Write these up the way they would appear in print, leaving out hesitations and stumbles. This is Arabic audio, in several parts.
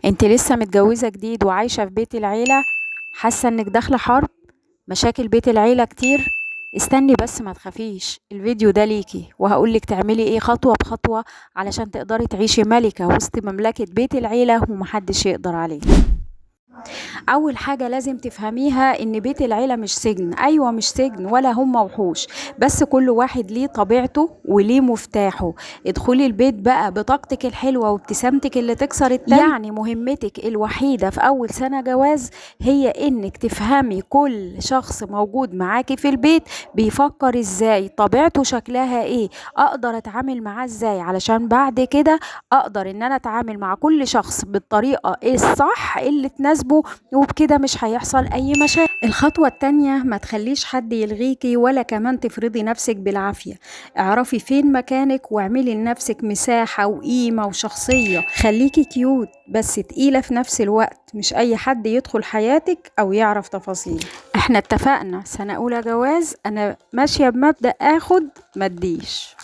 انت لسه متجوزة جديد وعايشة في بيت العيلة، حاسة انك داخلة حرب، مشاكل بيت العيلة كتير. استني بس، ما تخافيش، الفيديو ده ليكي وهقولك تعملي ايه خطوة بخطوة علشان تقدري تعيشي ملكة وسط مملكة بيت العيلة ومحدش يقدر عليك. اول حاجة لازم تفهميها ان بيت العيلة مش سجن. ايوه مش سجن ولا هم وحوش، بس كل واحد ليه طبيعته وليه مفتاحه. ادخلي البيت بقى بطاقتك الحلوة وابتسامتك اللي تكسر التلج. يعني مهمتك الوحيدة في اول سنة جواز هي انك تفهمي كل شخص موجود معاكي في البيت بيفكر ازاي، طبيعته شكلها ايه، اقدر اتعامل معاه ازاي، علشان بعد كده اقدر ان انا اتعامل مع كل شخص بالطريقة الصح اللي تناسبه، وبكده مش هيحصل اي مشاكل. الخطوة التانية، ما تخليش حد يلغيكي ولا كمان تفرضي نفسك بالعافية. اعرفي فين مكانك واعملي لنفسك مساحة وقيمة وشخصية. خليكي كيوت بس تقيلة في نفس الوقت، مش اي حد يدخل حياتك او يعرف تفاصيل. احنا اتفقنا سنة اولى جواز انا ماشية بمبدأ اخد ما اديش،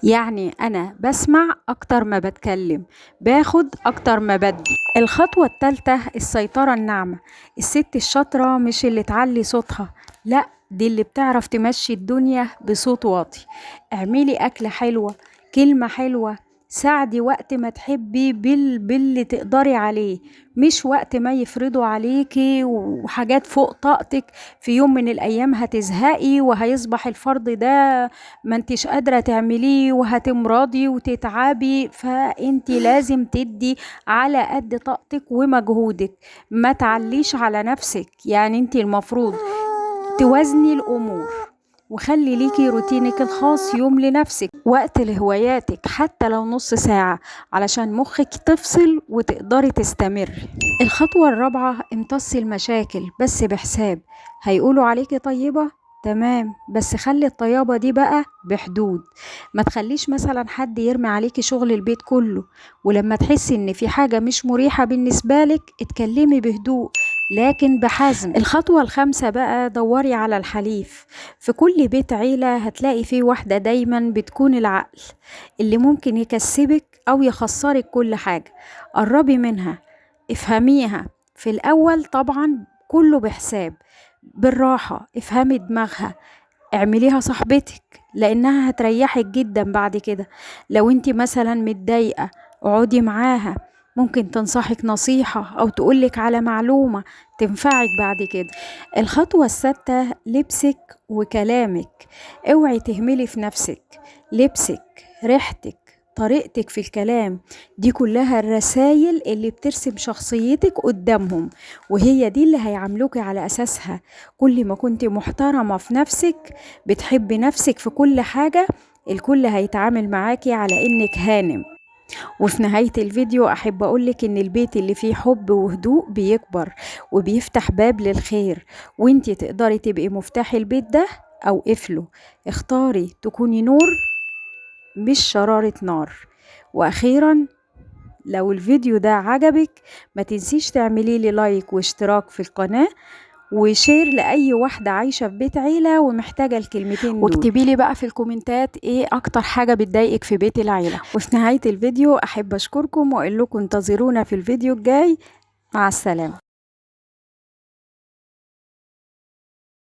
يعني أنا بسمع أكتر ما بتكلم، باخد أكتر ما بدي. الخطوة التالتة، السيطرة الناعمة. الست الشاطرة مش اللي تعلي صوتها، لا، دي اللي بتعرف تمشي الدنيا بصوت واطي. اعملي أكلة حلوة، كلمة حلوة، ساعدي وقت ما تحبي باللي تقدري عليه، مش وقت ما يفرضوا عليكي وحاجات فوق طاقتك. في يوم من الأيام هتزهقي وهيصبح الفرض ده ما انتش قادرة تعمليه وهتمرضي وتتعبي. فانتي لازم تدي على قد طاقتك ومجهودك، ما تعليش على نفسك. يعني انتي المفروض توازني الامور، وخلي ليكي روتينك الخاص، يوم لنفسك، وقت لهواياتك حتى لو نص ساعة علشان مخك تفصل وتقدري تستمري. الخطوة الرابعة، امتصي المشاكل بس بحساب. هيقولوا عليكي طيبة، تمام، بس خلي الطيابة دي بقى بحدود. ما تخليش مثلا حد يرمي عليكي شغل البيت كله، ولما تحسي ان في حاجة مش مريحة بالنسبة لك اتكلمي بهدوء لكن بحزم. الخطوة الخامسة بقى، دوري على الحليف. في كل بيت عيلة هتلاقي فيه واحدة دايما بتكون العقل اللي ممكن يكسبك أو يخسرك كل حاجة. قربي منها، افهميها. في الأول طبعا كله بحساب، بالراحة، افهمي دماغها، اعمليها صاحبتك لأنها هتريحك جدا بعد كده. لو انتي مثلا متضايقة اقعدي معاها، ممكن تنصحك نصيحة أو تقولك على معلومة تنفعك بعد كده. الخطوة السادسة، لبسك وكلامك. اوعي تهملي في نفسك. لبسك، ريحتك، طريقتك في الكلام، دي كلها الرسائل اللي بترسم شخصيتك قدامهم، وهي دي اللي هيعاملوك على أساسها. كل ما كنت محترمة في نفسك، بتحبي نفسك في كل حاجة، الكل هيتعامل معاكي على إنك هانم. وفي نهاية الفيديو أحب أقولك إن البيت اللي فيه حب وهدوء بيكبر وبيفتح باب للخير، وانتي تقدري تبقي مفتاح البيت ده أو قفله. اختاري تكوني نور مش شرارة نار. وأخيرا، لو الفيديو ده عجبك ما تنسيش تعملي لي لايك واشتراك في القناة وشير لأي واحدة عايشة في بيت عيلة ومحتاجة الكلمتين دول. واكتبي لي بقى في الكومنتات ايه اكتر حاجة بتضايقك في بيت العيلة. وفي نهاية الفيديو احب اشكركم واقول لكم انتظرونا في الفيديو الجاي. مع السلامة.